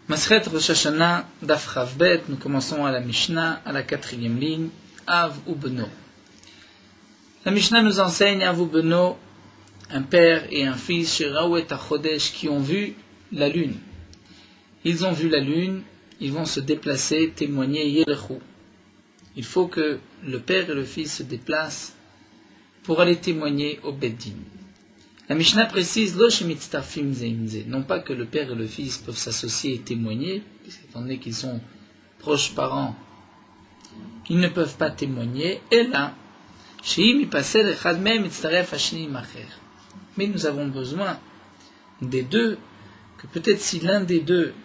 Masret Rosh Hashanah, Daf Chav Bet, nous commençons à la Mishnah, à la 4e ligne, Av ou Beno. La Mishnah nous enseigne Av ou Beno, un père et un fils, Sheraou et Achodesh, qui ont vu la lune. Ils ont vu la lune, ils vont se déplacer, témoigner Yelechu. Il faut que le père et le fils se déplacent pour aller témoigner au Beddin. La Mishnah précise non pas que le père et le fils peuvent s'associer et témoigner, étant donné qu'ils sont proches parents, qu'ils ne peuvent pas témoigner, et là, mais nous avons besoin des deux, que peut-être si l'un des deux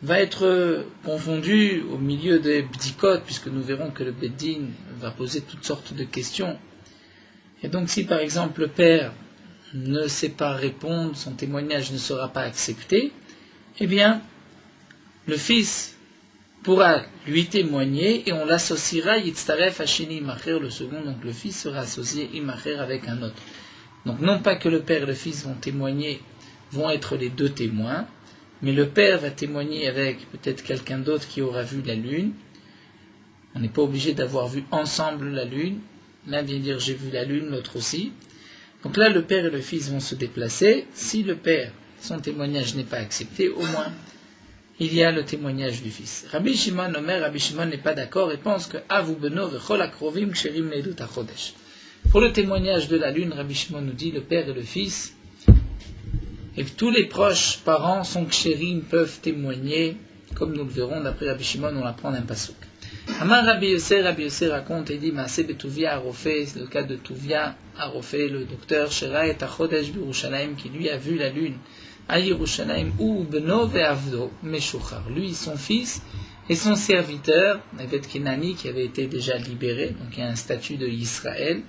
va être confondu au milieu des bdikot, puisque nous verrons que le Beddin va poser toutes sortes de questions. Et donc si par exemple le père ne sait pas répondre, son témoignage ne sera pas accepté, eh bien le fils pourra lui témoigner et on l'associera yitztaref hasheni imacher, le second, donc le fils sera associé imacher avec un autre. Donc non pas que le père et le fils vont témoigner, vont être les deux témoins, mais le père va témoigner avec peut-être quelqu'un d'autre qui aura vu la lune. On n'est pas obligé d'avoir vu ensemble la lune. L'un vient dire j'ai vu la lune, l'autre aussi. Donc là, le père et le fils vont se déplacer. Si le père, son témoignage n'est pas accepté, au moins, il y a le témoignage du fils. Rabbi Shimon Omer, Rabbi Shimon n'est pas d'accord et pense que Avu Beno vechol akrovim ksherim leedut hachodesh. Pour le témoignage de la lune, Rabbi Shimon nous dit le père et le fils, et tous les proches parents sont ksherim, peuvent témoigner, comme nous le verrons d'après Rabbi Shimon, on l'apprend d'un pasuk. Amar Rabbi Yossé raconte et dit Maaseh Betuvia Arofé, c'est le cas de Tuvia Arofé, le docteur Shera et Achodesh Birushalayim, qui lui a vu la lune à Yerushalayim, ou Beno ve'avdo Meshuchar, lui son fils et son serviteur, Evet Kenani, qui avait été déjà libéré, donc il y a un statut de Israël.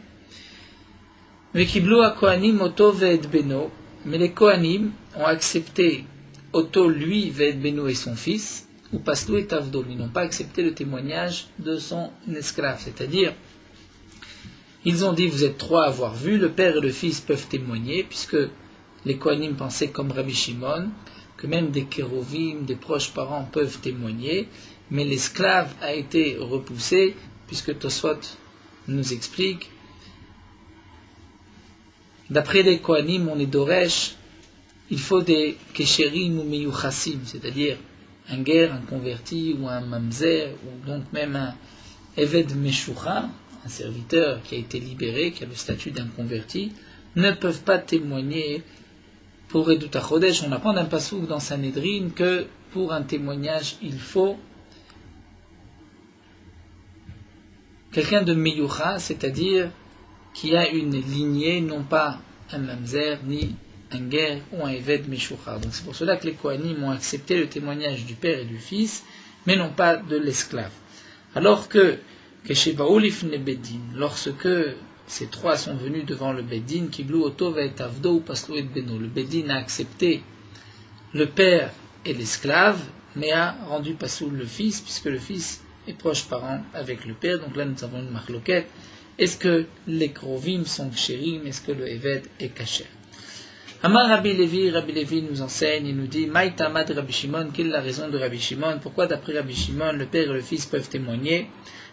Vekiblu HaKohanim Oto ve'et Beno, mais les Kohanim ont accepté Oto, lui, ve'et Beno et son fils, ou Paslou et Tavdo, ils n'ont pas accepté le témoignage de son esclave, c'est-à-dire, ils ont dit, vous êtes trois à avoir vu, le père et le fils peuvent témoigner, puisque les Kohanim pensaient comme Rabbi Shimon, que même des kérovim, des proches parents peuvent témoigner, mais l'esclave a été repoussé, puisque Tosfot nous explique, d'après les Kohanim, on est d'Oresh, il faut des Kesherim ou Meyuchassim, c'est-à-dire un guerre, un converti, ou un mamzer, ou donc même un Eved Meshucha, un serviteur qui a été libéré, qui a le statut d'un converti, ne peuvent pas témoigner pour Edut HaChodesh. On apprend d'un pasouk dans Sanhedrin que pour un témoignage, il faut quelqu'un de Meyucha, c'est-à-dire qui a une lignée, non pas un mamzer, ni un guerre ou un Eved Meshuchar. Donc c'est pour cela que les Kohanim ont accepté le témoignage du père et du fils, mais non pas de l'esclave. Alors que lorsque ces trois sont venus devant le Beddin, Kiblu Oto ve'et Avdo ou Paslou et Beno, le Beddin a accepté le père et l'esclave, mais a rendu Paslou le fils, puisque le fils est proche parent avec le père. Donc là nous avons une marloquette. Est-ce que les Krovim sont kshérim? Est-ce que le Eved est kasher? Amar Rabbi Levi nous enseigne et nous dit Maïtamad Rabbi Shimon, quelle est la raison de Rabbi Shimon? Pourquoi d'après Rabbi Shimon, le père et le fils peuvent témoigner?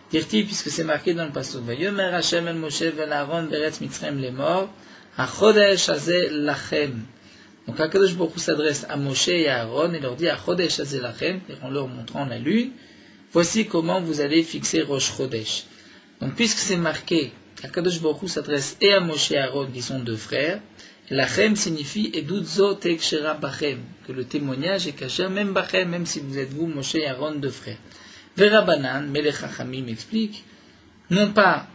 Dire-t-il, puisque c'est marqué dans le passage Vayomer Hashem el Moshe vel Aaron beretz Mitzrayim lemor, Achodesh hazeh lachem. Donc HaKadosh Baruch Hu s'adresse à Moshe et à Aaron et leur dit Achodesh hazeh lachem, en leur montrant la lune, voici comment vous allez fixer Rosh Chodesh. Donc puisque c'est marqué, HaKadosh Baruch Hu s'adresse et à Moshe et à Aaron qui sont deux frères, Lachem signifie Edutzo tekshera bachem, que le témoignage est kasher même bachem, même si vous êtes vous, Moshe et Aaron, deux frères. Verabanan, Melech Chachamim explique, non pas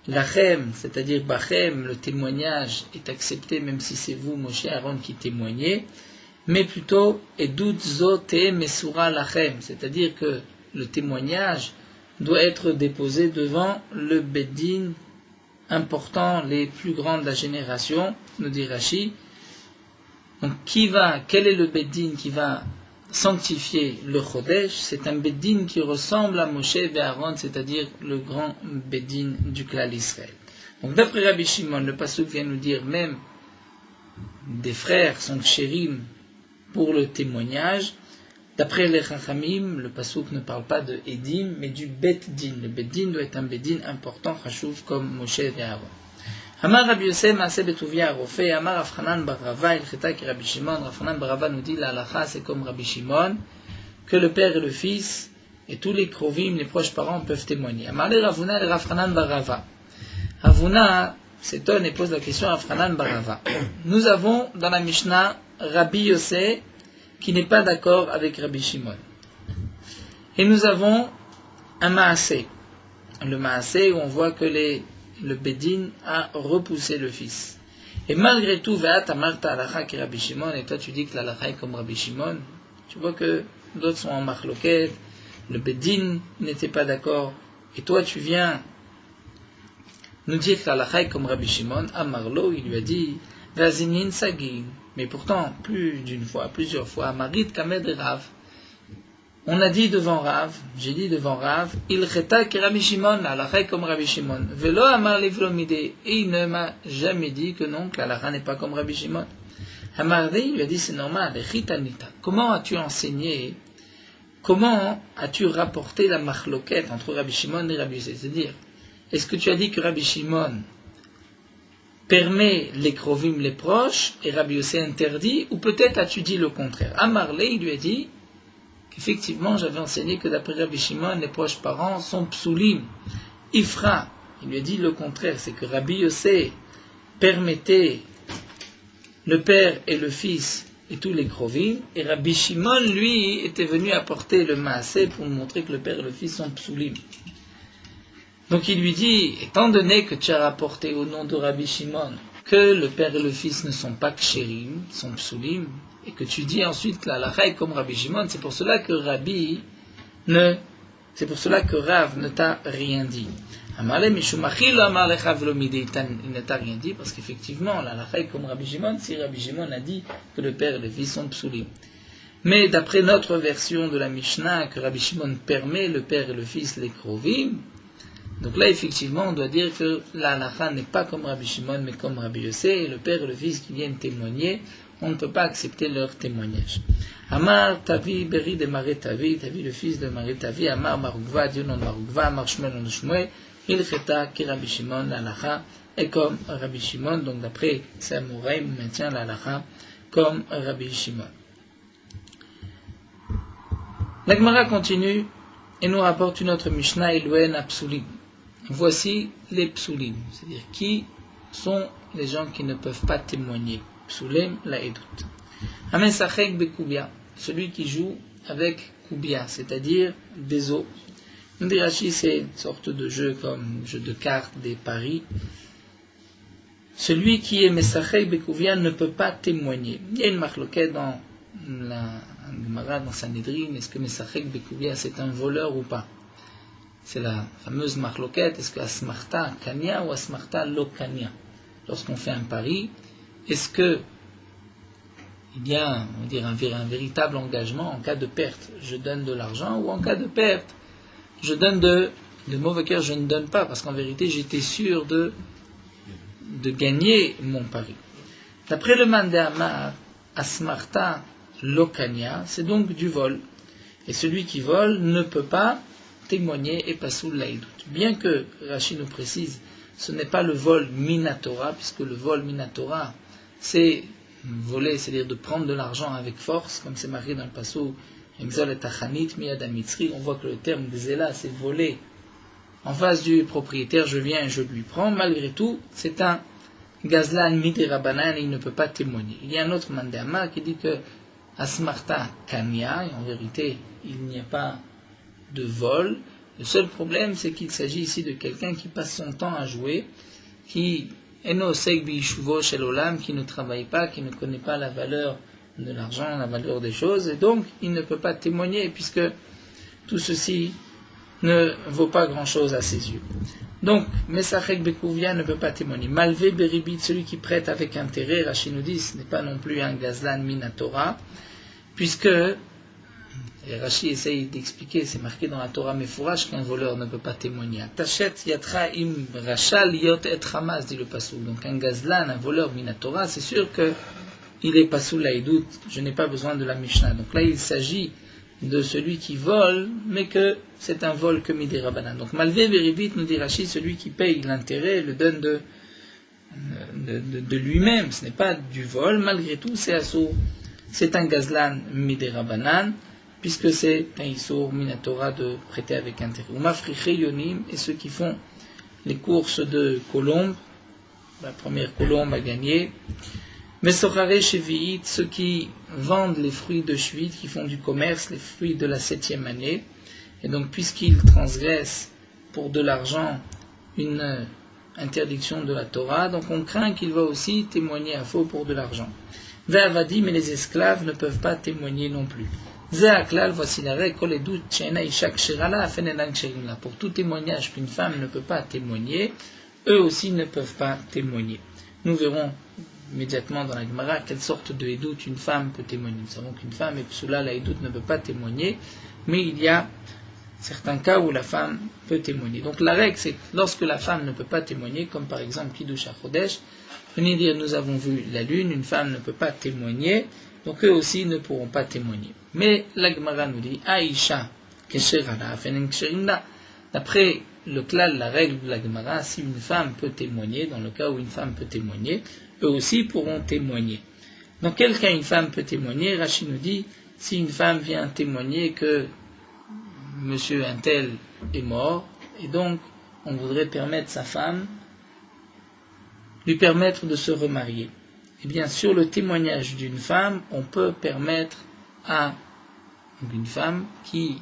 Lachem, c'est-à-dire bachem, le témoignage est accepté même si c'est vous, Moshe et Aaron, qui témoignez, mais plutôt Edutzo te mesura lachem, c'est-à-dire que le témoignage doit être déposé devant le Beddin important, les plus grands de la génération, nous dit Rashi. Donc quel est le Beddin qui va sanctifier le Chodesh? C'est un Beddin qui ressemble à Moshe et Aaron, c'est-à-dire le grand Beddin du clan d'Israël. Donc d'après Rabbi Shimon, le pasuk vient nous dire même des frères sont kshérim pour le témoignage. D'après les Chachamim, le pasuk ne parle pas de Edim, mais du Bet Din. Le Bet Din doit être un Bet Din important, chashuv, comme Moshe et Aaron. Amar Rabbi Yosef, Maaseh Betuvia Arofé, Amar Afranan bar Rava, Ilcheta ki Rabbi Shimon. Afranan bar Rava nous dit, la halacha, c'est comme Rabbi Shimon, que le père et le fils, et tous les krovim, les proches parents, peuvent témoigner. Amar le Ravuna et Afranan bar Rava. Ravuna s'étonne et pose la question à Afranan bar Rava. Nous avons dans la Mishnah Rabbi Yosef, qui n'est pas d'accord avec Rabbi Shimon. Et nous avons un Maaseh. Le Maaseh où on voit que le Bedin a repoussé le fils. Et malgré tout, Ve'at amarta halacha ki Rabbi Shimon, et toi tu dis que l'halacha est comme Rabbi Shimon, tu vois que d'autres sont en machloket, le Bedin n'était pas d'accord, et toi tu viens nous dire que l'halacha est comme Rabbi Shimon. Amarlo, il lui a dit, Vazinin sagin. Mais pourtant, plus d'une fois, plusieurs fois, Marit Kamed Rav, on a dit devant Rav, j'ai dit devant Rav, il cheta ki Rabbi Shimon, la halacha comme Rabbi Shimon. Velo amar livlomide, et il ne m'a jamais dit que non, que la halacha n'est pas comme Rabbi Shimon. Amarde, il lui a dit c'est normal, chitanita. Comment as-tu enseigné, comment as-tu rapporté la machloket entre Rabbi Shimon et Rabbi Yosef? C'est-à-dire, est-ce que tu as dit que Rabbi Shimon permet les krovim, les proches, et Rabbi Yosef interdit, ou peut-être as-tu dit le contraire? Amarle, il lui a dit qu'effectivement j'avais enseigné que d'après Rabbi Shimon, les proches parents sont psulim. Ifra, il lui a dit le contraire, c'est que Rabbi Yosef permettait le père et le fils et tous les krovim, et Rabbi Shimon, lui, était venu apporter le maaseh pour montrer que le père et le fils sont psulim. Donc il lui dit, étant donné que tu as rapporté au nom de Rabbi Shimon que le père et le fils ne sont pas kshérim, sont psulim, et que tu dis ensuite la halacha est comme Rabbi Shimon, c'est pour cela que Rav ne t'a rien dit. Il ne t'a rien dit parce qu'effectivement la halacha est comme Rabbi Shimon si Rabbi Shimon a dit que le père et le fils sont psulim. Mais d'après notre version de la Mishnah que Rabbi Shimon permet le père et le fils les krovim, donc là, effectivement, on doit dire que la halacha n'est pas comme Rabbi Shimon, mais comme Rabbi Yosef, et le père et le fils qui viennent témoigner, on ne peut pas accepter leur témoignage. Amar Tavi, Beri de Mare Tavi, Tavi le fils de Mare Tavi, Amar Marugva, Dieu non Marugva, Amar Shmuel non Shmuel, il cheta ki Rabbi Shimon, la halacha est comme Rabbi Shimon, donc d'après Samouraï, on maintient la halacha comme Rabbi Shimon. La Gemara continue et nous rapporte une autre Mishnah, Elohen Apsulim. Voici les psulim, c'est-à-dire qui sont les gens qui ne peuvent pas témoigner. Psulim, la edut. Amesachek bekubia, celui qui joue avec kubia, c'est-à-dire des os. Ndirachi, c'est une sorte de jeu comme jeu de cartes, des paris. Celui qui est mesachek bekubia ne peut pas témoigner. Il y a une marloquette dans la Gemara, dans Sanhedrin, est-ce que mesachek bekubia c'est un voleur ou pas? C'est la fameuse marloquette, est-ce que asmarta kanya ou asmarta lo kanya? Lorsqu'on fait un pari, est-ce que il y a, on va dire, un véritable engagement en cas de perte? Je donne de l'argent, ou en cas de perte, je donne de mauvais cœur, je ne donne pas, parce qu'en vérité, j'étais sûr de gagner mon pari. D'après le Mandéamar, asmarta lo kanya, c'est donc du vol. Et celui qui vole ne peut pas témoigner et pas sous l'aïdout. Bien que Rashi nous précise, ce n'est pas le vol minatora, puisque le vol minatora, c'est voler, c'est-à-dire de prendre de l'argent avec force, comme c'est marqué dans le passou, Exol et Tachanit, Miyad Mitzri, on voit que le terme de Zéla, c'est voler en face du propriétaire, je viens et je lui prends. Malgré tout, c'est un Gazlan Midi Rabanan et il ne peut pas témoigner. Il y a un autre Mandéama qui dit que Asmarta Kanya, et en vérité, il n'y a pas de vol. Le seul problème, c'est qu'il s'agit ici de quelqu'un qui passe son temps à jouer, qui qui ne travaille pas, qui ne connaît pas la valeur de l'argent, la valeur des choses, et donc il ne peut pas témoigner, puisque tout ceci ne vaut pas grand-chose à ses yeux. Donc, Mesachek Bekouvia ne peut pas témoigner. Malvé Beribit, celui qui prête avec intérêt, Rashi nous dit, ce n'est pas non plus un Gazlan Minatora, puisque et Rashi essaye d'expliquer, c'est marqué dans la Torah Mefourash qu'un voleur ne peut pas témoigner. Tachet yatra im rachal yot et hamas, dit le pasuk. Donc un gazlan, un voleur minatora, c'est sûr que il est pas sous l'aïdout, je n'ai pas besoin de la Mishnah. Donc là, il s'agit de celui qui vole, mais que c'est un vol que Midei Rabbanan. Donc Malvé Beribit, nous dit Rashi, celui qui paye l'intérêt, le donne de lui-même, ce n'est pas du vol, malgré tout, c'est un gazlan Midei Rabbanan, puisque c'est un Issour Minatora de prêter avec intérêt. Ou Mafriche Yonim, et ceux qui font les courses de colombes, la première colombe a gagné. Mesorare Shevi'it, ceux qui vendent les fruits de Shvit, qui font du commerce, les fruits de la 7e année. Et donc, puisqu'ils transgressent pour de l'argent une interdiction de la Torah, donc on craint qu'il va aussi témoigner à faux pour de l'argent. Ve'avadi, mais les esclaves ne peuvent pas témoigner non plus. Ze'aklal, voici la règle, koledut she'ena isha kshirala afenenan kshirinla. Pour tout témoignage qu'une femme ne peut pas témoigner, eux aussi ne peuvent pas témoigner. Nous verrons immédiatement dans la Gemara quelle sorte de Edout une femme peut témoigner. Nous savons qu'une femme, et cela la Edout ne peut pas témoigner, mais il y a certains cas où la femme peut témoigner. Donc la règle, c'est que lorsque la femme ne peut pas témoigner, comme par exemple Kiddush HaChodesh, venez dire nous avons vu la lune, une femme ne peut pas témoigner, donc eux aussi ne pourront pas témoigner. Mais la Gemara nous dit Aïcha Kesherala Fenen Ksherina. D'après le klal, la règle de la Gemara, si une femme peut témoigner, dans le cas où une femme peut témoigner, eux aussi pourront témoigner. Dans quel cas une femme peut témoigner? Rashi nous dit, si une femme vient témoigner que monsieur Untel est mort, et donc on voudrait permettre sa femme, lui permettre de se remarier. Eh bien, sur le témoignage d'une femme, on peut permettre à une femme qui,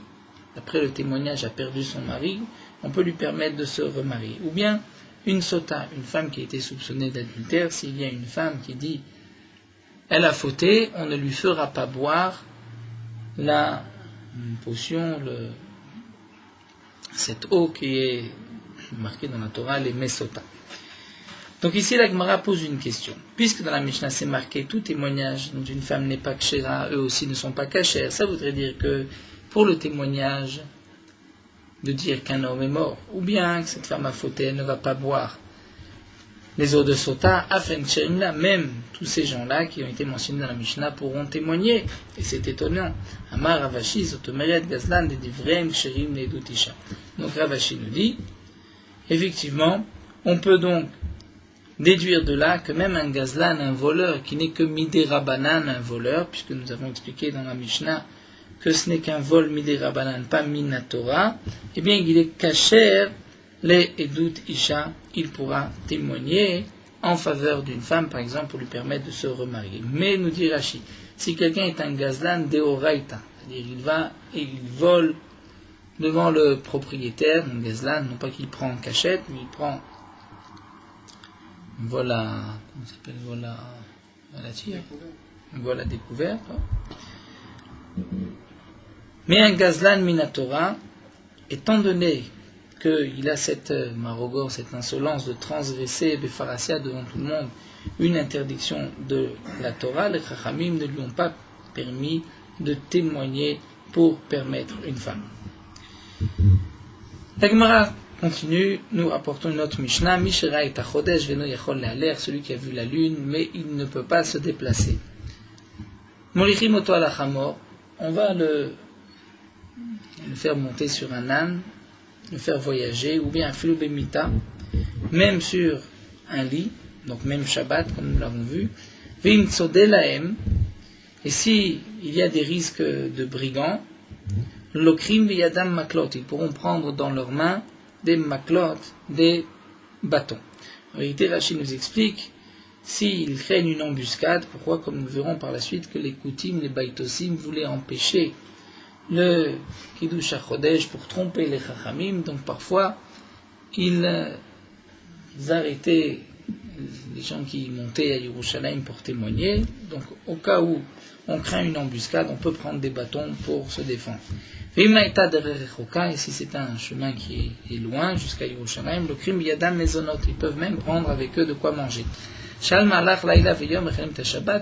d'après le témoignage, a perdu son mari, on peut lui permettre de se remarier. Ou bien, une sota, une femme qui a été soupçonnée d'adultère, s'il y a une femme qui dit elle a fauté, on ne lui fera pas boire la potion, cette eau qui est marquée dans la Torah, les mesota. Donc ici, la Gemara pose une question. Puisque dans la Mishnah c'est marqué tout témoignage dont une femme n'est pas kshera, eux aussi ne sont pas kashers, ça voudrait dire que pour le témoignage de dire qu'un homme est mort, ou bien que cette femme a fauté, elle ne va pas boire les eaux de Sota, Afen Ksherimla, même tous ces gens-là qui ont été mentionnés dans la Mishnah pourront témoigner. Et c'est étonnant. Amar Ravashi, Sotomeret, Gazlan, Dedivrem, Ksherim, Nedutisha. Donc Ravashi nous dit, effectivement, on peut donc déduire de là que même un Gazlan, un voleur, qui n'est que Midei Rabbanan, un voleur, puisque nous avons expliqué dans la Mishnah que ce n'est qu'un vol Midei Rabbanan, pas Minatora, eh bien il est kasher, les Edut Isha, il pourra témoigner en faveur d'une femme, par exemple, pour lui permettre de se remarier. Mais, nous dit Rashi, si quelqu'un est un Gazlan Deoraita, c'est-à-dire il va et il vole devant le propriétaire, un Gazlan, non pas qu'il prend en cachette, mais il prend voilà, comment ça s'appelle, voilà découvert. Mais un Gazlan Minatora, étant donné qu'il a cette marogor, cette insolence de transgresser Befarasia devant tout le monde une interdiction de la Torah, les Chachamim ne lui ont pas permis de témoigner pour permettre une femme. La Gemara continue, nous rapportons une autre Mishnah, Mishra et Tachodesh veno yachol le'aler, celui qui a vu la lune, mais il ne peut pas se déplacer. Molichim oto ala chamor, on va le faire monter sur un âne, le faire voyager, ou bien un filobémita, même sur un lit, donc même Shabbat, comme nous l'avons vu, vim tzodelaem, et si il y a des risques de brigands, l'okrim v'yadam maklot, ils pourront prendre dans leurs mains des maklot, des bâtons. En réalité, Rachid nous explique, s'ils craignent une embuscade, pourquoi, comme nous verrons par la suite, que les Koutim, les Baïtosim voulaient empêcher le Kiddush HaChodesh pour tromper les Chachamim, donc parfois ils arrêtaient les gens qui montaient à Yerushalayim pour témoigner, donc au cas où on craint une embuscade, on peut prendre des bâtons pour se défendre. Et si c'est un chemin qui est loin jusqu'à Yerushalayim, le crime yadam mezonot, ils peuvent même prendre avec eux de quoi manger.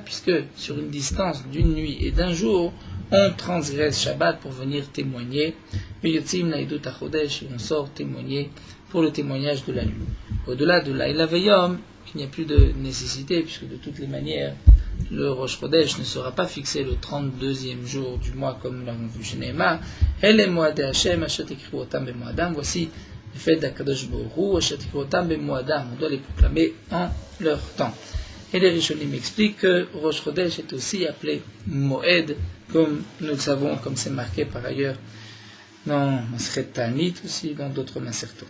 Puisque sur une distance d'une nuit et d'un jour, on transgresse Shabbat pour venir témoigner. On sort témoigner pour le témoignage de la lune. Au-delà de Laïla Veyom, il n'y a plus de nécessité, puisque de toutes les manières, le Rosh Chodesh ne sera pas fixé le 32e jour du mois comme nous l'avons vu chez Nehemar. El Moadei Hashem asher tikru otam bemoadam. Voici le fait d'Akadosh Baruch Hu asher tikru otam bemoadam. On doit les proclamer en leur temps. Et les Rishonim expliquent que Rosh Chodesh est aussi appelé Moed, comme nous le savons, comme c'est marqué par ailleurs dans Masechet Ta'anit aussi, dans d'autres Masertot.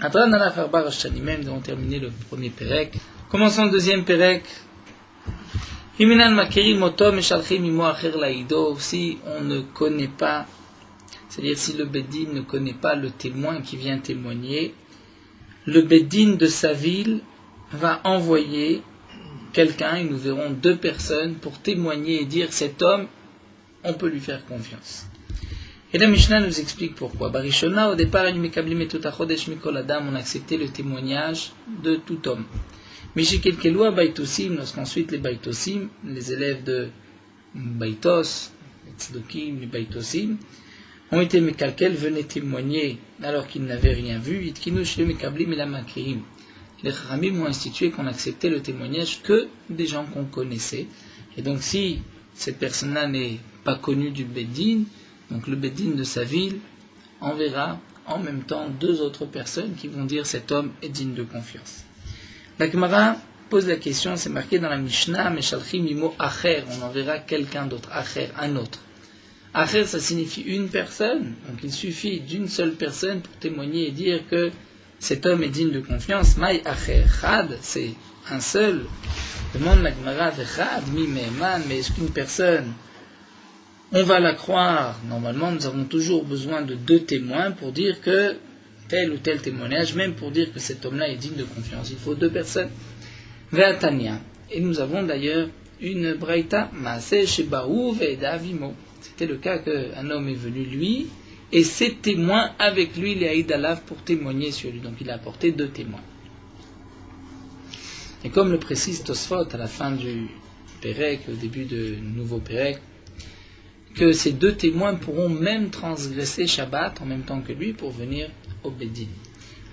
Adran alaf arba rosh shanim, nous avons terminé le premier Perek. Commençons le deuxième Perek. Himinan makirim oto meshalchim imo acher laido. Si on ne connaît pas, c'est-à-dire si le Beddin ne connaît pas le témoin qui vient témoigner, le Beddin de sa ville va envoyer quelqu'un, et nous verrons 2 personnes, pour témoigner et dire cet homme, on peut lui faire confiance. Et la Mishnah nous explique pourquoi. Barishona, au départ, on a accepté le témoignage de tout homme. Mishikilkelua baitosim, lorsqu'ensuite les baitosim, les élèves de Baitos, les tzdokim, les baitosim, ont été mekalkel, venaient témoigner alors qu'ils n'avaient rien vu. Itkinu shel mekablim et la makirim. Les Chachamim ont institué qu'on acceptait le témoignage que des gens qu'on connaissait. Et donc si cette personne-là n'est pas connue du Beddin, donc le Beddin de sa ville enverra en même temps 2 autres personnes qui vont dire cet homme est digne de confiance. La Gemara pose la question, c'est marqué dans la Mishnah, Meshalchim imo acher, on enverra quelqu'un d'autre, acher, un autre. Acher, ça signifie une personne, donc il suffit d'une seule personne pour témoigner et dire que cet homme est digne de confiance. Maï acher, chad, c'est un seul. Demande la Gemara, chad, mi me'eman, mais est-ce qu'une personne, on va la croire? Normalement, nous avons toujours besoin de 2 témoins pour dire que tel ou tel témoignage, même pour dire que cet homme-là est digne de confiance. Il faut 2 personnes. Ve'atania. Et nous avons d'ailleurs une braïta, Maaseh shebahu ve'eda vimo. C'était le cas qu'un homme est venu lui, et ses témoins avec lui, les haïdalav, pour témoigner sur lui. Donc il a apporté 2 témoins. Et comme le précise Tosfot à la fin du Perek, au début de nouveau Perek, que ces 2 témoins pourront même transgresser Shabbat en même temps que lui pour venir au Beddin.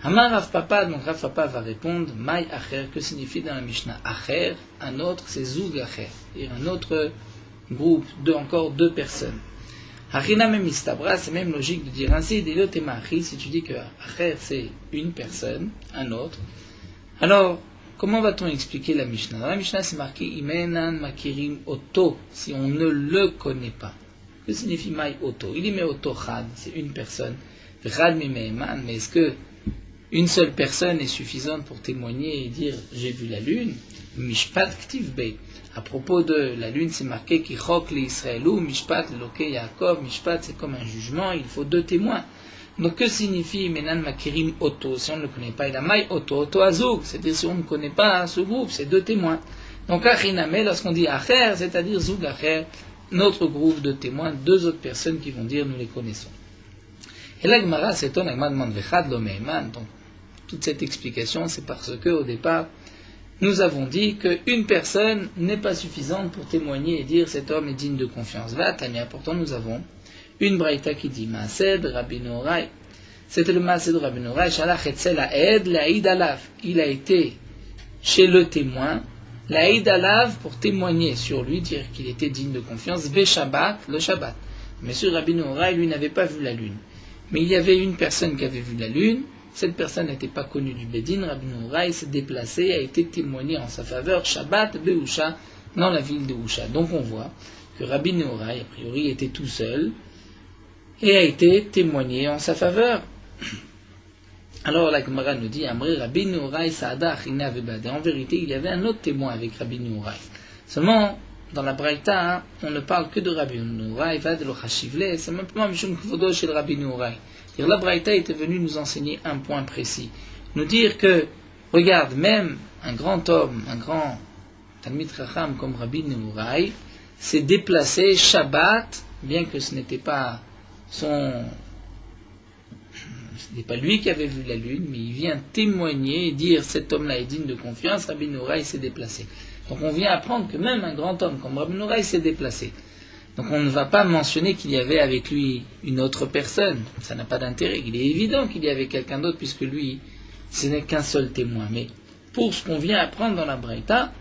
Amar Rav Papa, donc Rav Papa va répondre, Maï Acher, que signifie dans la Mishnah Acher, un autre, c'est Zoug Acher, c'est-à-dire un autre groupe, encore 2 personnes. Harina même istabra, c'est même logique de dire ainsi, si tu dis que Acher c'est une personne, un autre, alors comment va-t-on expliquer la Mishnah? Dans la Mishnah c'est marqué Imenan Makirim Oto, si on ne le connaît pas. Que signifie Maï Oto? Il y met Oto Chad, c'est une personne. Chad Mimeman, mais est-ce que une seule personne est suffisante pour témoigner et dire j'ai vu la lune? Mishpat Ktiv Bey. À propos de la lune, c'est marqué Kichok le Israélou, Mishpat le Loke Yaakov. Mishpat c'est comme un jugement, il faut 2 témoins. Donc que signifie Menan Makirim Oto? Si on ne le connaît pas, il a Maï Oto, Oto Azouk, c'est-à-dire si on ne connaît pas ce groupe, c'est 2 témoins. Donc Achiname, lorsqu'on dit Acher, c'est-à-dire Zoug Acher, notre groupe de témoins, 2 autres personnes qui vont dire nous les connaissons. Et la Gemara s'étonne, la Gemara demande Vechad lo me'eman. Donc toute cette explication, c'est parce que au départ, nous avons dit qu'une personne n'est pas suffisante pour témoigner et dire cet homme est digne de confiance. Va Tania, pourtant nous avons une braïta qui dit Maaseh Rabbeinu Horai. C'était le Maaseh de Rabbeinu Horai, Shalach etzel ha'ed la'id alav. Il a été chez le témoin, la'id alav, pour témoigner sur lui, dire qu'il était digne de confiance, ve Shabbat, le Shabbat. Mais ce Rabbeinu Horai, lui, n'avait pas vu la lune. Mais il y avait une personne qui avait vu la lune. Cette personne n'était pas connue du Beddin. Rabbeinu Horai s'est déplacé, a été témoigné en sa faveur, Shabbat Be'usha, dans la ville de Usha. Donc on voit que Rabbeinu Horai, a priori, était tout seul et a été témoigné en sa faveur. Alors la Gemara nous dit, Amri Rabbeinu Horai Saada Achina Vebade. En vérité, il y avait un autre témoin avec Rabbeinu Horai. Seulement, dans la Braïta, on ne parle que de Rabbeinu Horai, va de l'Ochashivle, c'est simplement Mishum Kvodo chez le Rabbeinu Horai. La Braïta était venue nous enseigner un point précis. Nous dire que, regarde, même un grand homme, un grand Talmid Chacham comme Rabbeinu Horai, s'est déplacé Shabbat, bien que ce n'était pas lui qui avait vu la lune, mais il vient témoigner et dire cet homme-là est digne de confiance, Rabbeinu Horai s'est déplacé. Donc on vient apprendre que même un grand homme comme Rabbeinu Horai s'est déplacé. Donc on ne va pas mentionner qu'il y avait avec lui une autre personne, ça n'a pas d'intérêt. Il est évident qu'il y avait quelqu'un d'autre puisque lui, ce n'est qu'un seul témoin. Mais pour ce qu'on vient apprendre dans la Braïta,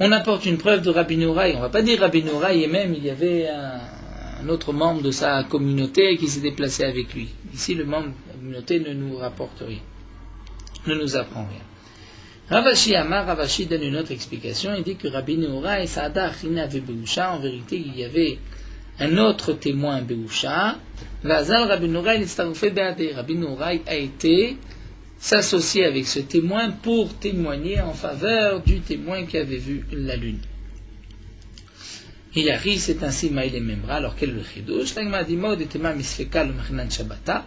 on apporte une preuve de Rabbi Nouraï. On ne va pas dire Rabbi Nouraï et même il y avait un autre membre de sa communauté qui s'est déplacé avec lui. Ici, le membre de la communauté ne nous rapporte rien, ne nous apprend rien. Ravashi Amar, Ravashi donne une autre explication. Il dit que Rabbi Nouraï, Saada Achina Beusha, en vérité, il y avait un autre témoin Beusha. Vazal Rabbi Nouraï l'Istaroufé Beade. Rabbi Nouraï a été s'associer avec ce témoin pour témoigner en faveur du témoin qui avait vu la lune. Il arrive, c'est ainsi Maïl et Memra. Alors quel est le chidouche? L'agma dit mot de tema misfeka le machnan shabbata.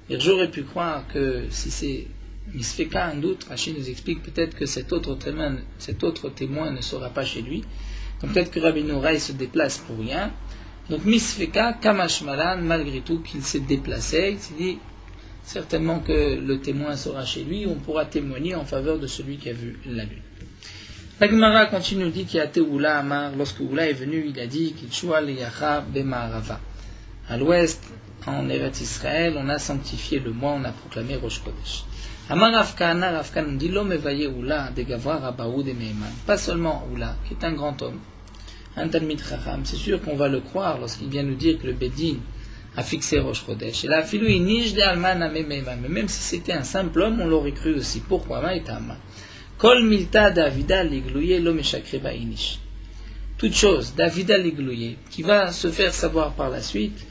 J'aurais pu croire que si c'est misfeka, un doute, Rachid nous explique peut-être que cet autre témoin ne sera pas chez lui. Donc peut-être que Rabbi Nouraï se déplace pour rien. Donc misfeka, kamashmalan, malgré tout qu'il s'est déplacé, il s'est dit certainement que le témoin sera chez lui, on pourra témoigner en faveur de celui qui a vu la lune. La Gemara continue, dit qu'il y a Teoula Amar, lorsque Oula est venu, il a dit qu'il choua l'Yacha Bemarava. À l'ouest, en Eretz Israël, on a sanctifié le mois, on a proclamé Rosh Chodesh. Amar Rafkana, Rafkana dit l'homme éveillé Oula, de Gavra Rabaou de Meiman. Pas seulement Oula, qui est un grand homme, un Talmid Chacham, c'est sûr qu'on va le croire lorsqu'il vient nous dire que le Bédine a fixé Rosh Chodesh. Et là, filou inish de Alman Amemeiman. Mais même si c'était un simple homme, on l'aurait cru aussi. Pourquoi? Maïtama. Kol milta Davida liglouye lo meshakreba inish. Toute chose, Davida liglouye, qui va se faire savoir par la suite,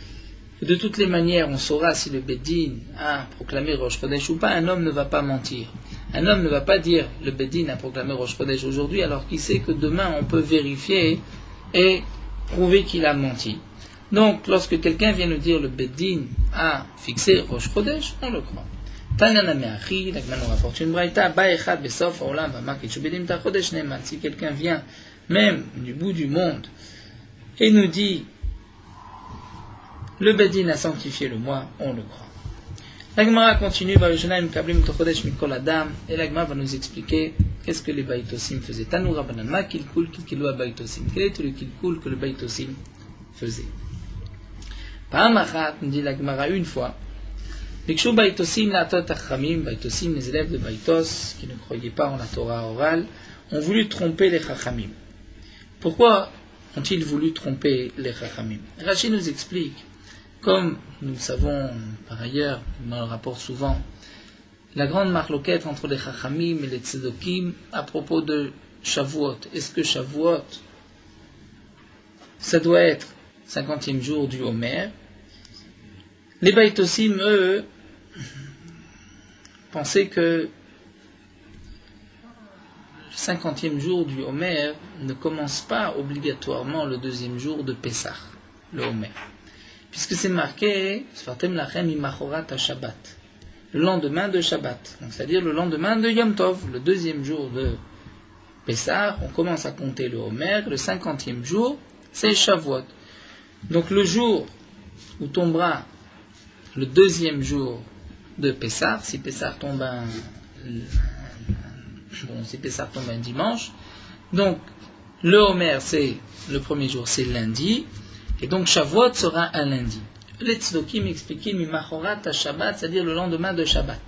que de toutes les manières, on saura si le Bédine a proclamé Rosh Chodesh ou pas. Un homme ne va pas mentir. Un homme ne va pas dire le Bédine a proclamé Rosh Chodesh aujourd'hui, alors qu'il sait que demain on peut vérifier et prouver qu'il a menti. Donc, lorsque quelqu'un vient nous dire le Bédine a fixé Rosh Chodesh, on le croit. Tanana me'achi, la Gemara nous rapporte une braïta, ba'echad besof ha'olam v'amar kitchu bedim ta chodesh ne'eman. Si quelqu'un vient, même du bout du monde, et nous dit le Bédine a sanctifié le mois, on le croit. La Gemara continue, va'yoshenaim kablim ta chodesh mikol adam, et la Gemara va nous expliquer qu'est-ce que les baïtosim faisaient. Tanu rabbanan ma kilkul kilkilu ha-baïtosim. Quel était le kilkul que le baïtosim faisait? Pa'amachat, nous dit la Gemara une fois, Bikshu baïtosim la'atot hachamim, baïtosim, les élèves de Baïtos, qui ne croyaient pas en la Torah orale, ont voulu tromper les chachamim. Pourquoi ont-ils voulu tromper les chachamim? Rachid nous explique, comme nous le savons par ailleurs, on le rapporte souvent, la grande marloquette entre les chachamim et les tzedokim à propos de Shavuot. Est-ce que Shavuot, ça doit être 50e jour du Homer? Les Baïtosim, eux, pensaient que le 50e jour du Homer ne commence pas obligatoirement le deuxième jour de Pessah, le Homer. Puisque c'est marqué, Sfartem lachem imachorat ha-Shabbat, le lendemain de Shabbat, donc c'est-à-dire le lendemain de Yom Tov, le deuxième jour de Pessah, on commence à compter le Homer, le 50e jour, c'est Shavuot. Donc le jour où tombera le deuxième jour de Pessah, si Pessah tombe un dimanche, donc le Homer c'est le premier jour, c'est lundi, et donc Shavuot sera un lundi. Les Tzdokim expliquaient Mimachorat à Shabbat, c'est-à-dire le lendemain de Shabbat.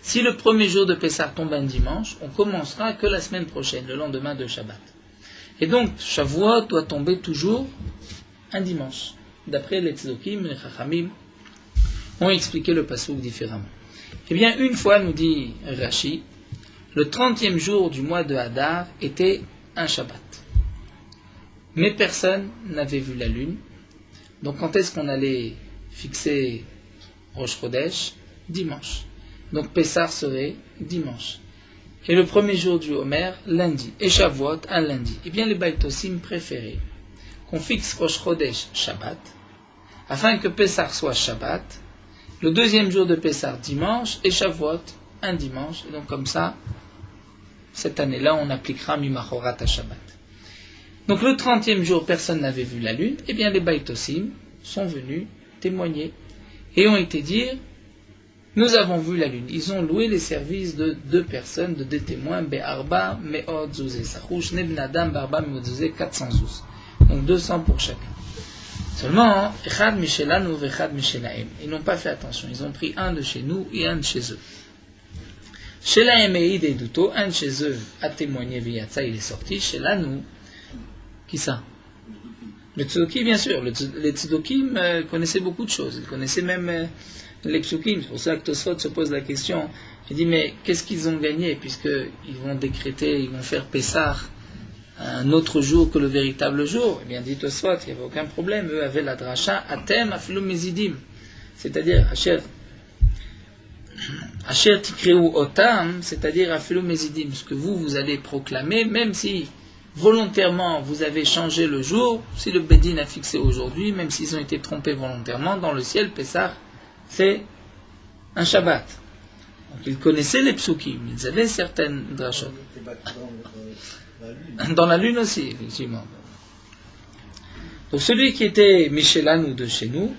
Si le premier jour de Pessah tombe un dimanche, on commencera que la semaine prochaine, le lendemain de Shabbat. Et donc Shavuot doit tomber toujours un dimanche. D'après les Tzdokim, les Chachamim ont expliqué le passouk différemment. Eh bien, une fois, nous dit Rashi, le 30e jour du mois de Hadar était un Shabbat. Mais personne n'avait vu la lune. Donc, quand est-ce qu'on allait fixer Rosh Chodesh? Dimanche. Donc, Pessah serait dimanche. Et le premier jour du Homer, lundi. Et Shavuot, un lundi. Eh bien, les Baïtosim préféraient qu'on fixe Rosh Chodesh Shabbat, afin que Pessah soit Shabbat, le deuxième jour de Pessah dimanche, et Shavuot un dimanche. Et donc comme ça, cette année-là, on appliquera Mimachorat à Shabbat. Donc le 30e jour, personne n'avait vu la lune. Eh bien les Baïtosim sont venus témoigner et ont été dire, nous avons vu la lune. Ils ont loué les services de deux personnes, de deux témoins, Be'arba, Me'od, Zouzé, Sachouch, Nebnadam, Barba, Me'od, Zouzé, 400 zouz. Donc 200 pour chacun. Seulement, Echad Mishelanu v'Echad Mishelahem. Ils n'ont pas fait attention. Ils ont pris un de chez nous et un de chez eux. Chez la Emeïd et Douto, un de chez eux a témoigné Viyatsa, il est sorti. Chez là, nous, qui ça? Le Tzedokim, bien sûr. Les Tzedokim connaissaient beaucoup de choses. Ils connaissaient même les Psukim. C'est pour ça que Tosfot se pose la question. Il dit, mais qu'est-ce qu'ils ont gagné puisqu'ils vont décréter, ils vont faire Pessah un autre jour que le véritable jour? Eh bien, dit Tosfot, il n'y avait aucun problème. Eux avaient la dracha Atem Afilum Mezidim. C'est-à-dire, Asher Tikreu Otam, c'est-à-dire Afilum Mezidim. Ce que vous allez proclamer, même si volontairement vous avez changé le jour, si le Bedin a fixé aujourd'hui, même s'ils ont été trompés volontairement, dans le ciel, Pessah, c'est un Shabbat. Donc ils connaissaient les psukim, ils avaient certaines drachot. Dans la lune aussi, effectivement. Donc celui qui était Michelan ou de chez nous,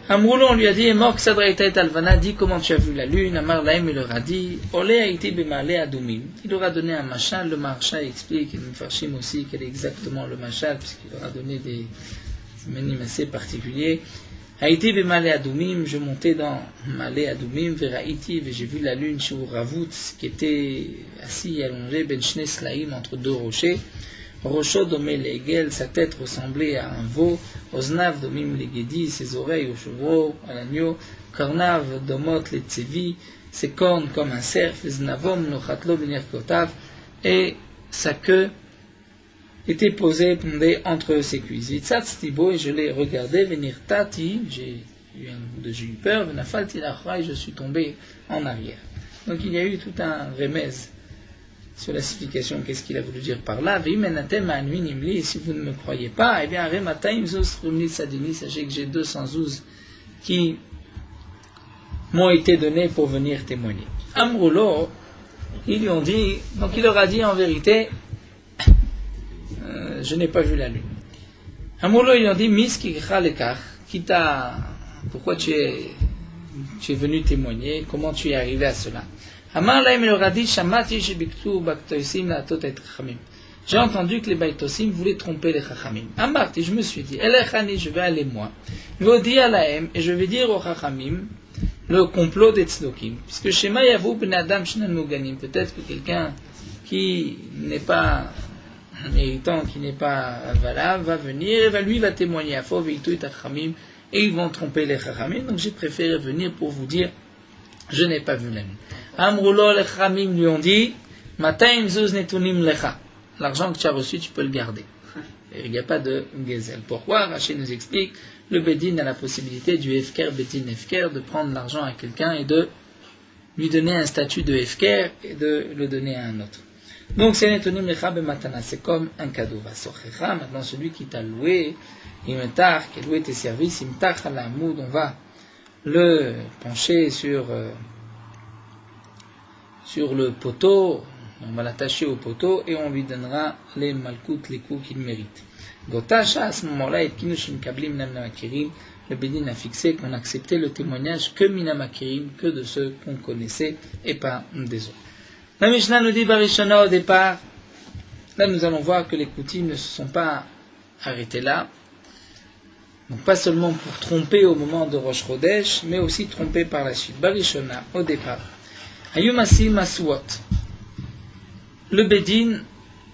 Amroulon lui a dit, Mort Ksadraïtaït Alvana, dit comment tu as vu la lune. Amar Laim, il leur a dit, Olé Haïti Bemale Adoumim. Il leur a donné un machal, le marshal explique, et le Mfarshim aussi, quel est exactement le machal, puisqu'il leur a donné des ménimes assez particuliers. Haïti Bemale Adoumim, je montais dans Malé Adoumim, vers Haïti, et j'ai vu la lune chez Ravut, qui était assis et allongé, Ben Shne Slaim, entre deux rochers. Rocho domé l'égel, sa tête ressemblait à un veau, Oznav domim l'égedi, ses oreilles au chevreau, à l'agneau, Karnav domot les tsevi, ses cornes comme un cerf, Znavom nochatlo benirkotav, et sa queue était posée entre ses cuisses. Vitzat stibo, et je l'ai regardé, venir tati, j'ai eu peur, venafalti lachra, et je suis tombé en arrière. Donc il y a eu tout un remèze sur la signification, qu'est-ce qu'il a voulu dire par là. Et si vous ne me croyez pas, eh bien, sachez que j'ai 200 zouz qui m'ont été donnés pour venir témoigner. Amroulo, ils lui ont dit, donc il leur a dit en vérité, je n'ai pas vu la lune. Amroulo, ils lui ont dit, pourquoi tu es venu témoigner, comment tu es arrivé à cela? J'ai entendu que les Baïtosim voulaient tromper les Chachamim. Amarti, je me suis dit, je vais aller moi, et je vais dire aux Chachamim le complot des Tzdokim. Puisque chez Mayavu Ben Adam Shnan Muganim, peut-être que quelqu'un qui n'est pas méritant, qui n'est pas valable, va venir et lui va témoigner à Fov et Chachamim, et ils vont tromper les Chachamim. Donc j'ai préféré venir pour vous dire, je n'ai pas vu la lune. Amroulo, les Chachamim lui ont dit, Mataim zuz netunim lecha. L'argent que tu as reçu, tu peux le garder. Il n'y a pas de gezel. Pourquoi? Rachid nous explique, le Bedin a la possibilité du Efker, Bedin Efker, de prendre l'argent à quelqu'un et de lui donner un statut de Efker et de le donner à un autre. Donc c'est netunim lecha bematana, c'est comme un cadeau. Vasochecha, maintenant celui qui t'a loué, Imetar, qui a loué tes services, Imtach alamoud, on va le pencher sur le poteau, on va l'attacher au poteau et on lui donnera les malkout, les coups qu'il mérite. Gotasha, à ce moment-là, et kinushim kablim minamakirim, le Bedin a fixé qu'on acceptait le témoignage que minamakirim, que de ceux qu'on connaissait et pas des autres. La Mishnah nous dit Barishana au départ, là nous allons voir que les coutumes ne se sont pas arrêtées là. Donc pas seulement pour tromper au moment de Rosh Chodesh, mais aussi tromper par la suite. Barishona, au départ. Ayumasi Masuot. Le Bedin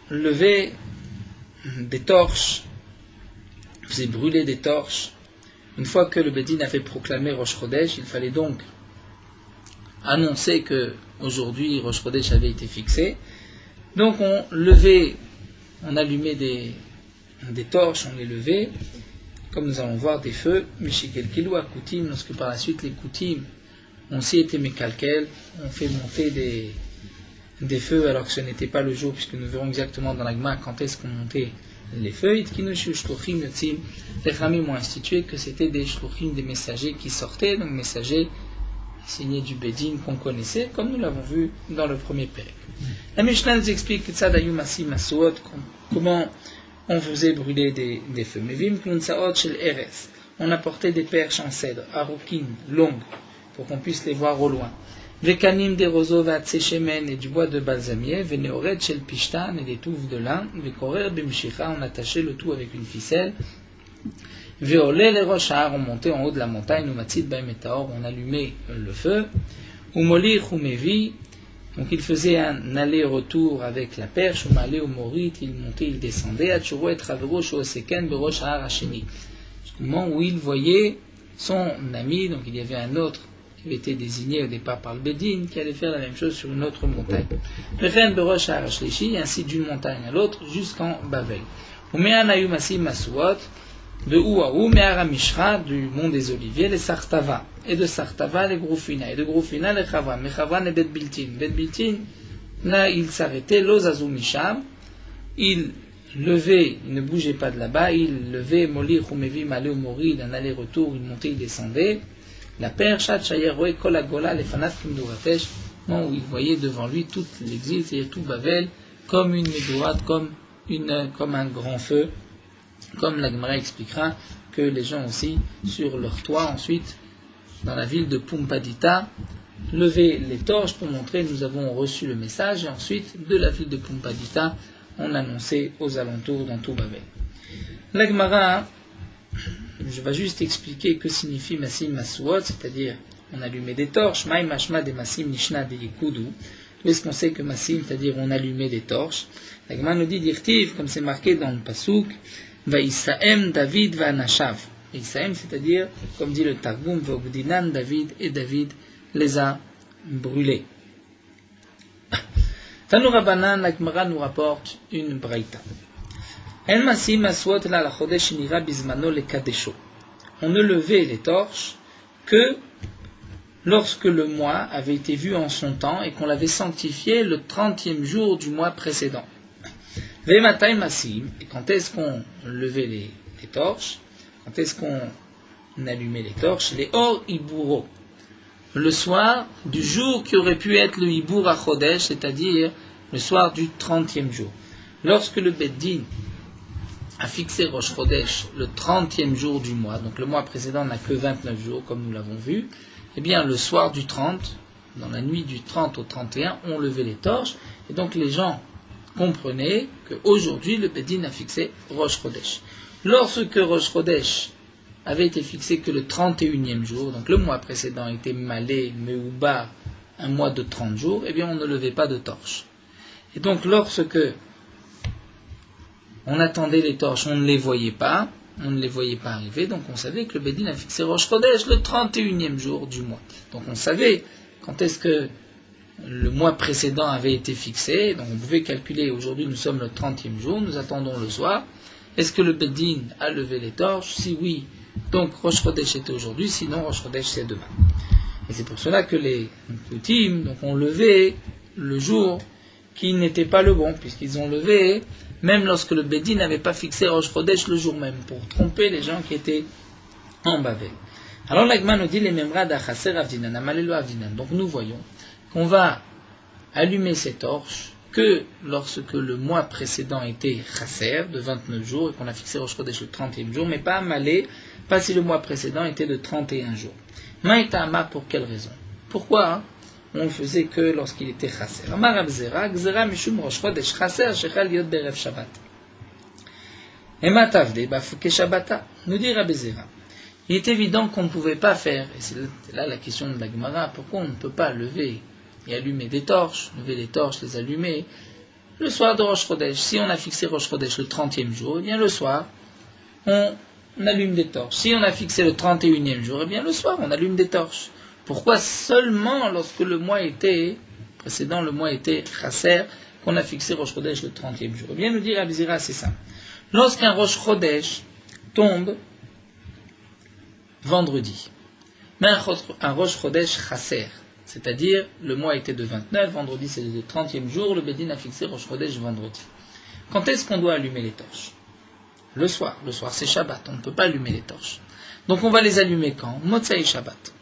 levait des torches, faisait brûler des torches. Une fois que le Bedin a fait proclamer Rosh Chodesh, il fallait donc annoncer que aujourd'hui Rosh Chodesh avait été fixé. Donc on allumait des torches, on les levait, comme nous allons voir des feux, Mishikel Kilou à Koutim, lorsque par la suite les Koutim ont aussi été mécalquels, on fait monter des feux alors que ce n'était pas le jour, puisque nous verrons exactement dans la Gemara quand est-ce qu'on montait les feux. Les Khamim ont institué que c'était des shluchim, des messagers qui sortaient, donc messagers signés du Bedin qu'on connaissait, comme nous l'avons vu dans le premier pérec. La Mishnah nous explique comment on faisait brûler des feux. On apportait des perches en cèdre, arukin, longues, pour qu'on puisse les voir au loin. Vekanim des roseaux vatsechemen et du bois de balsamier, veneoret shel pishtan et des touffes de lin, vekorer bimshicha, on attachait le tout avec une ficelle. Veolé les rochars, on montait en haut de la montagne, ou matsid baim etaor, on allumait le feu. Umolich umevi, donc il faisait un aller-retour avec la perche, umalé umorit, il montait, il descendait, atchuro et travero shooseken berosh har hasheni. Au moment où il voyait son ami, donc il y avait un autre qui avait été désigné au départ par le Bédine, qui allait faire la même chose sur une autre montagne. Vechen berosh har hashlishi, ainsi d'une montagne à l'autre, jusqu'en Bavel. Umean ayum asim masuot, de Ouaou, Me'ara Mishra, du mont des Oliviers, les Sartava, et de Sartava, les Groufina, et de Groufina, les Chavran, mais Chavran, les Bet Biltin. Bet Biltin, là, il s'arrêtait, l'Ozazou Misham, il levait, il ne bougeait pas de là-bas, il levait, Moli, Chumevi, Malé, Mori, d'un aller-retour, il montait, il descendait, la perche, Chayeroé, Kolagola, les Fanat, Kimdouratesh, où il voyait devant lui tout l'exil, c'est-à-dire tout Bavel, comme une médourate, comme un grand feu, comme la Gemara expliquera que les gens aussi, sur leur toit, ensuite, dans la ville de Pumpadita, levaient les torches pour montrer nous avons reçu le message, et ensuite, de la ville de Pumpadita, on annonçait aux alentours dans tout Babel. La Gemara, je vais juste expliquer que signifie Masim Masuot, c'est-à-dire on allumait des torches, Maï Mashma de Masim Nishna de Yikudu. Où est-ce qu'on sait que Masim, c'est-à-dire on allumait des torches? La Gemara nous dit d'Irtiv, comme c'est marqué dans le Pasuk, Vaïsaem David Vanashav. Vaïsaem, c'est-à-dire, comme dit le Targum, Vogdinan David, et David les a brûlés. Tanu Rabbanan, la Gemara nous rapporte une braïta. En Masim Aswot la Chodesh Nira Bizmano le Kadesho. On ne levait les torches que lorsque le mois avait été vu en son temps et qu'on l'avait sanctifié le 30e jour du mois précédent. Vematay Masim, et quand est-ce qu'on levait les torches? Quand est-ce qu'on allumait les torches? Les Or Iburo. Le soir du jour qui aurait pu être le Ibour à Chodesh, c'est-à-dire le soir du 30e jour. Lorsque le Beddin a fixé Rosh Chodesh le 30e jour du mois, donc le mois précédent n'a que 29 jours, comme nous l'avons vu, eh bien le soir du 30, dans la nuit du 30 au 31, on levait les torches, et donc les gens comprenaient qu'aujourd'hui le Beddin a fixé Rosh Chodesh. Lorsque Rosh Chodesh avait été fixé que le 31e jour, donc le mois précédent était Malé, Meoubar, un mois de 30 jours, eh bien on ne levait pas de torches. Et donc lorsque on attendait les torches, on ne les voyait pas arriver, donc on savait que le Beddin a fixé Rosh Chodesh le 31e jour du mois. Donc on savait quand est-ce que le mois précédent avait été fixé, donc on pouvait calculer, aujourd'hui nous sommes le 30e jour, nous attendons le soir, est-ce que le Beddin a levé les torches? Si oui, donc Rosh Chodesh était aujourd'hui, sinon Rosh Chodesh c'est demain. Et c'est pour cela que les Koutim ont levé le jour qui n'était pas le bon, puisqu'ils ont levé même lorsque le Beddin n'avait pas fixé Rosh Chodesh le jour même, pour tromper les gens qui étaient en Bavel. Alors l'Agma nous dit les Memra d'Achaser Avdinan, Amalelo Avdinan. Donc nous voyons qu'on va allumer ces torches que lorsque le mois précédent était Chaser, de 29 jours, et qu'on a fixé Rosh Chodesh le 30e jour, mais pas Amalé, pas si le mois précédent était de 31 jours. Maïta Ama, pour quelle raison? Pourquoi on ne faisait que lorsqu'il était Chaser? Amar Abzera, Gzera Mishum Rosh Chodesh Chaser, Shechal Yod Berev Shabbat. Ema Tavde, Bafouke Shabbata, nous dit Rabbi Zera. Il est évident qu'on ne pouvait pas faire, et c'est là la question de la Gemara, pourquoi on ne peut pas lever et allumer des torches, lever les torches, les allumer, le soir de Rosh Chodesh. Si on a fixé Rosh Chodesh le 30e jour, eh bien le soir, on allume des torches. Si on a fixé le 31e jour, eh bien le soir, on allume des torches. Pourquoi seulement lorsque le mois était, précédent le mois était Chaser, qu'on a fixé Rosh Chodesh le 30e jour? Eh bien, nous dit Rabbi Zera, c'est simple. Lorsqu'un Rosh Chodesh tombe vendredi, mais un Rosh Chodesh Chaser, c'est-à-dire le mois était de 29, vendredi c'est le 30e jour, le Beddin a fixé Rosh Chodesh vendredi. Quand est-ce qu'on doit allumer les torches? Le soir c'est Shabbat, on ne peut pas allumer les torches. Donc on va les allumer quand? Motzei Shabbat.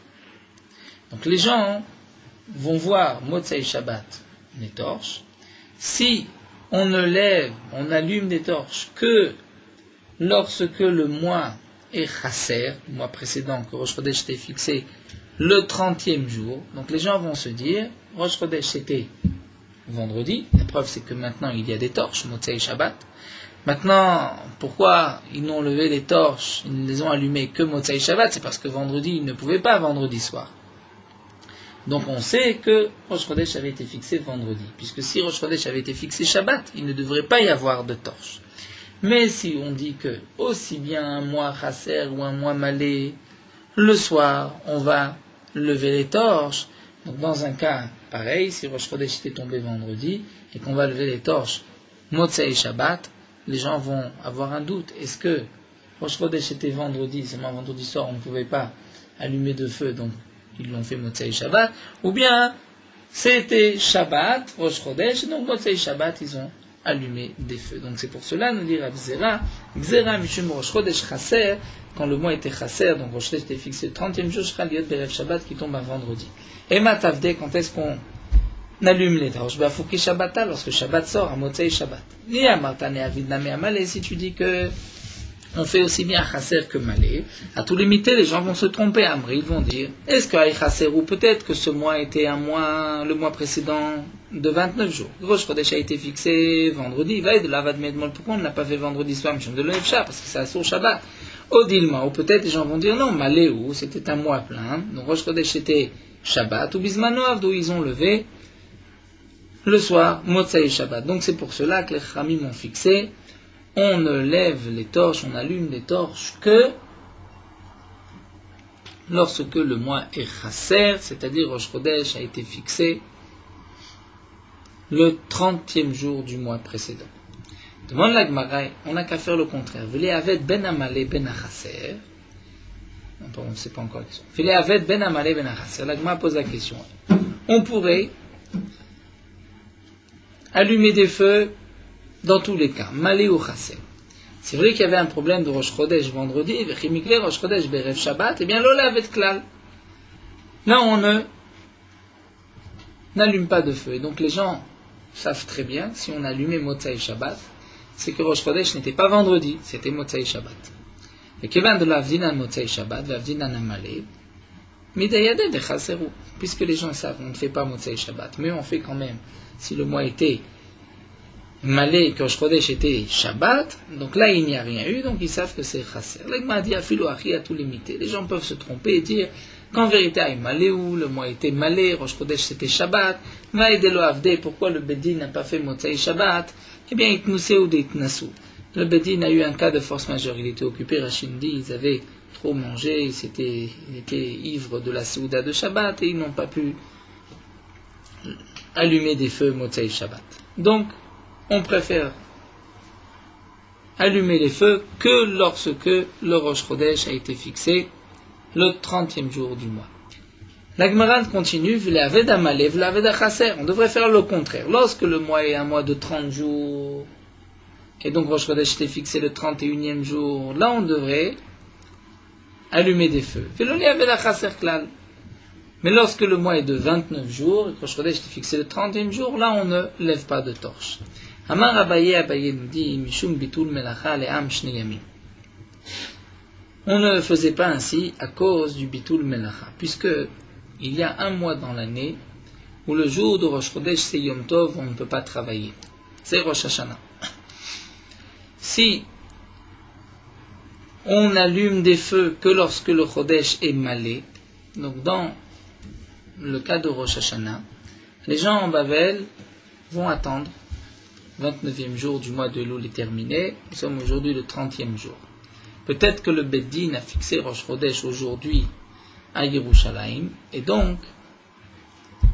Donc les gens vont voir Motzei Shabbat les torches. Si on allume des torches que lorsque le mois est Chaser, le mois précédent que Rosh Chodesh était fixé le 30e jour, donc les gens vont se dire, Rosh Chodesh c'était vendredi, la preuve c'est que maintenant il y a des torches, Motzei Shabbat. Maintenant, pourquoi ils n'ont levé les torches, ils ne les ont allumées que Motzei Shabbat? C'est parce que vendredi, ils ne pouvaient pas vendredi soir. Donc on sait que Rosh Chodesh avait été fixé vendredi, puisque si Rosh Chodesh avait été fixé Shabbat, il ne devrait pas y avoir de torche. Mais si on dit que aussi bien un mois Chasser ou un mois Malé, le soir, on va lever les torches. Donc dans un cas pareil, si Rosh Chodesh était tombé vendredi et qu'on va lever les torches Motzei Shabbat, les gens vont avoir un doute. Est-ce que Rosh Chodesh était vendredi, seulement vendredi soir, on ne pouvait pas allumer de feu, donc ils l'ont fait Motzei Shabbat, ou bien c'était Shabbat, Rosh Chodesh, donc Motzei Shabbat, ils ont allumé des feux. Donc c'est pour cela, nous dit Rav Zera, Gzera Mishum Rosh Chodesh Chasser, quand le mois était Chasser, donc Rosh Chodesh était fixé le 30e jour, Shra Liot Berev Shabbat qui tombe un vendredi. Et Matavde, quand est-ce qu'on allume les torches? Bafuki Shabbata, lorsque Shabbat sort, à Motzei Shabbat. Ni Amartane Avidname Amalé, si tu dis que on fait aussi bien Chasser que Malé, à tout limiter, les gens vont se tromper. Amri, ils vont dire, est-ce que Chasser, ou peut-être que ce mois était un mois, le mois précédent de 29 jours. Rosh Chodesh a été fixé vendredi, veille de la Vadmedmol, pourquoi on ne l'a pas fait vendredi soir, Mishum de l'Efcha, parce que c'est sur Shabbat. Odilma, ou peut-être les gens vont dire, non, Malé, ou c'était un mois plein, donc Rosh Chodesh était Shabbat, ou Bismano Avdo, ils ont levé le soir, Motzei Shabbat. Donc c'est pour cela que les Khamim ont fixé, on ne lève les torches, on allume les torches que lorsque le mois est Chasser, c'est-à-dire Rosh Chodesh a été fixé le 30e jour du mois précédent. Demande la Gemara, on n'a qu'à faire le contraire. Vele Aved ben Amalé ben Chasser. On ne sait pas encore la question. Vele Aved ben Amalé ben Chasser. La Gemara pose la question. On pourrait allumer des feux dans tous les cas, Malé ou Chasser. C'est vrai qu'il y avait un problème de Rosh Chodesh vendredi, Vechimikle Rosh Chodesh Berev Shabbat, eh bien Lola Aved Klal. Là on n'allume pas de feu. Et donc les gens savent très bien, si on allumait Motzei Shabbat, c'est que Rosh Chodesh n'était pas vendredi, c'était Motzei Shabbat. Et Kevan de l'Avdinan Motzei Shabbat, l'Avdinan Amalé, Midayade de Chasseru, puisque les gens savent, on ne fait pas Motzei Shabbat, mais on fait quand même, si le mois était Malé et que Rosh Chodesh était Shabbat, donc là il n'y a rien eu, donc ils savent que c'est Chasser. Là il m'a dit Afilo Achi à tout limiter. Les gens peuvent se tromper et dire qu'en vérité à Malé ou le mois était Malé, Rosh Chodesh c'était Shabbat, Vaïdelo Avde, pourquoi le Bedin n'a pas fait Motzei Shabbat? Eh bien Itnoussé ou d'Itnassou. Le Bedin a eu un cas de force majeure, il était occupé, Rachid dit, ils avaient trop mangé, ils étaient ivres de la Souda de Shabbat et ils n'ont pas pu allumer des feux Motzei Shabbat. Donc on préfère allumer les feux que lorsque le Rosh Chodesh a été fixé le 30e jour du mois. La Gemara continue, on devrait faire le contraire. Lorsque le mois est un mois de 30 jours, et donc Rosh Chodesh était fixé le 31e jour, là on devrait allumer des feux. Mais lorsque le mois est de 29 jours, et que Rosh Chodesh était fixé le 30e jour, là on ne lève pas de torche. Amar Abaye nous dit, Mishum bitul melacha le'am shne yamim. On ne faisait pas ainsi à cause du bitul melacha, puisque il y a un mois dans l'année où le jour de Rosh Chodesh c'est Yom Tov, on ne peut pas travailler. C'est Rosh Hashanah. Si on allume des feux que lorsque le Chodesh est malé, donc dans le cas de Rosh Hashanah, les gens en Babel vont attendre 29e jour du mois de Elul est terminé, nous sommes aujourd'hui le 30e jour. Peut-être que le Beddin a fixé Rosh Chodesh aujourd'hui à Yerushalayim, et donc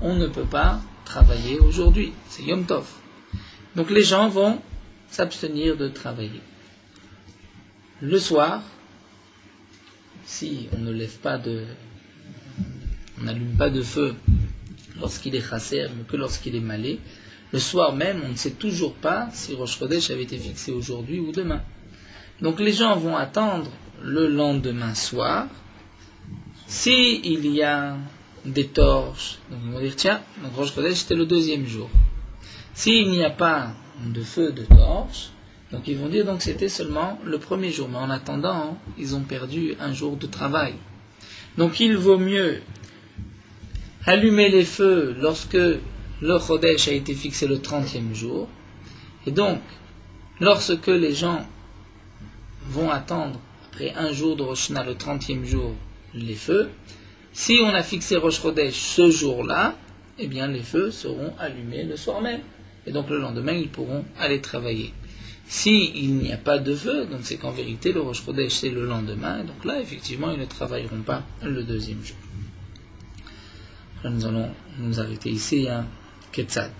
on ne peut pas travailler aujourd'hui, c'est Yom Tov. Donc les gens vont s'abstenir de travailler. Le soir, si on ne lève pas on n'allume pas de feu lorsqu'il est chasser, mais que lorsqu'il est malé, le soir même, on ne sait toujours pas si Rosh Chodesh avait été fixé aujourd'hui ou demain. Donc les gens vont attendre le lendemain soir. Si il y a des torches, donc ils vont dire tiens, donc Rosh Chodesh c'était le 2e jour. S'il n'y a pas de feu de torche, donc ils vont dire donc c'était seulement le 1er jour. Mais en attendant, ils ont perdu un jour de travail. Donc il vaut mieux allumer les feux lorsque le Chodesh a été fixé le 30e jour. Et donc, lorsque les gens vont attendre, après un jour de Rosh Hashanah, le 30e jour, les feux, Si on a fixé Rosh Chodesh ce jour-là, eh bien les feux seront allumés le soir même. Et donc le lendemain, ils pourront aller travailler. S'il n'y a pas de feu, donc c'est qu'en vérité, le Rosh Chodesh, c'est le lendemain. Donc là, effectivement, ils ne travailleront pas le deuxième jour. Là, nous allons nous arrêter ici à Ketzat.